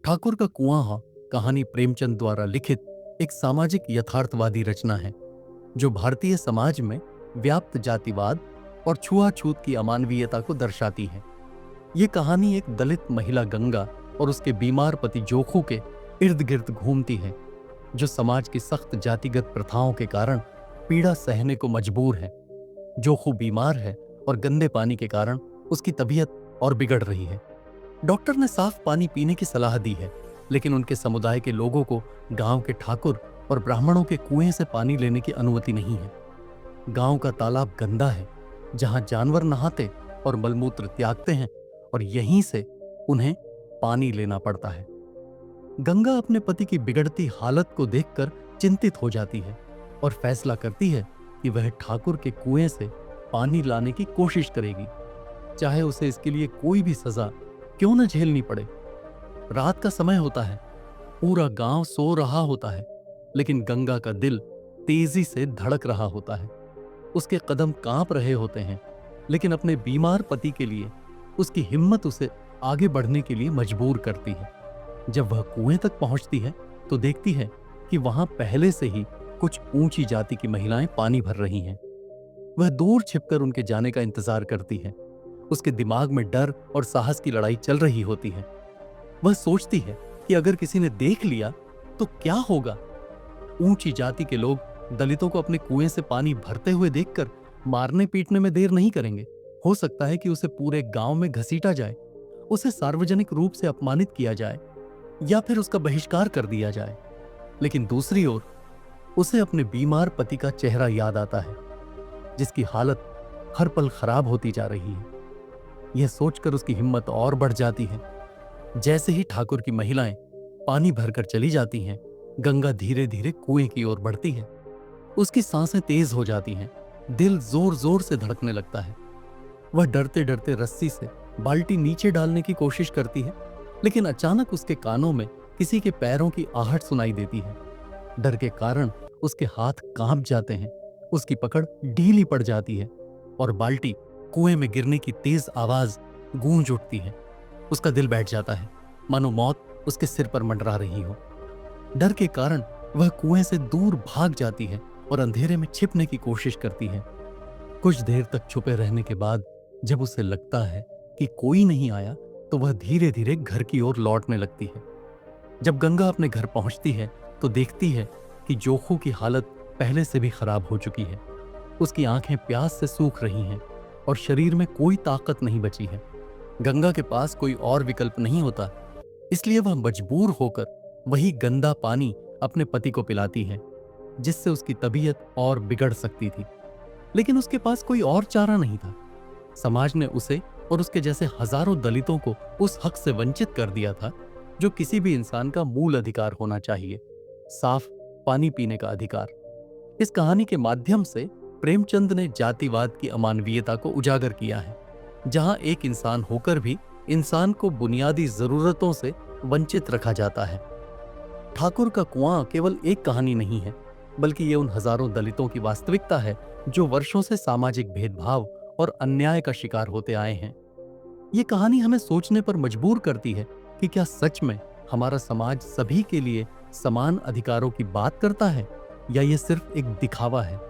ठाकुर का कुआं कहानी प्रेमचंद द्वारा लिखित एक सामाजिक यथार्थवादी रचना है जो भारतीय समाज में व्याप्त जातिवाद और छुआछूत की अमानवीयता को दर्शाती है। ये कहानी एक दलित महिला गंगा और उसके बीमार पति जोखू के इर्द गिर्द घूमती है, जो समाज की सख्त जातिगत प्रथाओं के कारण पीड़ा सहने को मजबूर है। जोखू बीमार है और गंदे पानी के कारण उसकी तबीयत और बिगड़ रही है। डॉक्टर ने साफ पानी पीने की सलाह दी है, लेकिन उनके समुदाय के लोगों को गांव के ठाकुर और ब्राह्मणों के कुएं से पानी लेने की अनुमति नहीं है। गांव का तालाब गंदा है, जहां जानवर नहाते और मलमूत्र त्यागते हैं, और यहीं से उन्हें पानी लेना पड़ता है। गंगा अपने पति की बिगड़ती हालत को देखकर चिंतित हो जाती है और फैसला करती है कि वह ठाकुर के कुएं से पानी लाने की कोशिश करेगी, चाहे उसे इसके लिए कोई भी सजा क्यों न झेलनी पड़े। रात का समय होता है, पूरा गांव सो रहा होता है, लेकिन गंगा का दिल तेजी से धड़क रहा होता है। उसके कदम कांप रहे होते हैं, लेकिन अपने बीमार पति के लिए उसकी हिम्मत उसे आगे बढ़ने के लिए मजबूर करती है। जब वह कुएं तक पहुंचती है तो देखती है कि वहां पहले से ही कुछ ऊंची जाति की महिलाएं पानी भर रही हैं। वह दूर छिपकर उनके जाने का इंतजार करती है। उसके दिमाग में डर और साहस की लड़ाई चल रही होती है। वह सोचती है कि अगर किसी ने देख लिया तो क्या होगा। ऊंची जाति के लोग दलितों को अपने कुएं से पानी भरते हुए देखकर मारने पीटने में देर नहीं करेंगे। हो सकता है कि उसे पूरे गांव में घसीटा जाए, उसे सार्वजनिक रूप से अपमानित किया जाए या फिर उसका बहिष्कार कर दिया जाए। लेकिन दूसरी ओर उसे अपने बीमार पति का चेहरा याद आता है, जिसकी हालत हर पल खराब होती जा रही है। यह सोचकर उसकी हिम्मत और बढ़ जाती है। जैसे ही ठाकुर की महिलाएं पानी भरकर चली जाती हैं, गंगा धीरे धीरे कुएं की ओर बढ़ती है। उसकी सांसें तेज हो जाती हैं, दिल जोर जोर से धड़कने लगता है। वह डरते डरते रस्सी से बाल्टी नीचे डालने की कोशिश करती है, लेकिन अचानक उसके कानों में किसी के पैरों की आहट सुनाई देती है। डर के कारण उसके हाथ कांप जाते हैं, उसकी पकड़ ढीली पड़ जाती है और बाल्टी कुएं में गिरने की तेज आवाज गूंज उठती है। उसका दिल बैठ जाता है, मानो मौत उसके सिर पर मंडरा रही हो। डर के कारण वह कुएं से दूर भाग जाती है और अंधेरे में छिपने की कोशिश करती है। कुछ देर तक छुपे रहने के बाद जब उसे लगता है कि कोई नहीं आया, तो वह धीरे धीरे घर की ओर लौटने लगती है। जब गंगा अपने घर पहुंचती है तो देखती है कि जोखू की हालत पहले से भी खराब हो चुकी है। उसकी आंखें प्यास से सूख रही हैं और शरीर में कोई ताकत नहीं बची है। गंगा के पास कोई और विकल्प नहीं होता, इसलिए वह मजबूर होकर वही गंदा पानी अपने पति को पिलाती है, जिससे उसकी तबीयत और बिगड़ सकती थी। लेकिन उसके पास कोई और चारा नहीं था। समाज ने उसे और उसके जैसे हजारों दलितों को उस हक से वंचित कर दिया था जो किसी भी इंसान का मूल अधिकार होना चाहिए, साफ पानी पीने का अधिकार। इस कहानी के माध्यम से प्रेमचंद ने जातिवाद की अमानवीयता को उजागर किया है, जहां एक इंसान होकर भी इंसान को बुनियादी जरूरतों से वंचित रखा जाता है। ठाकुर का कुआं केवल एक कहानी नहीं है, बल्कि ये उन हजारों दलितों की वास्तविकता है जो वर्षों से सामाजिक भेदभाव और अन्याय का शिकार होते आए हैं। ये कहानी हमें सोचने पर मजबूर करती है कि क्या सच में हमारा समाज सभी के लिए समान अधिकारों की बात करता है, या ये सिर्फ एक दिखावा है।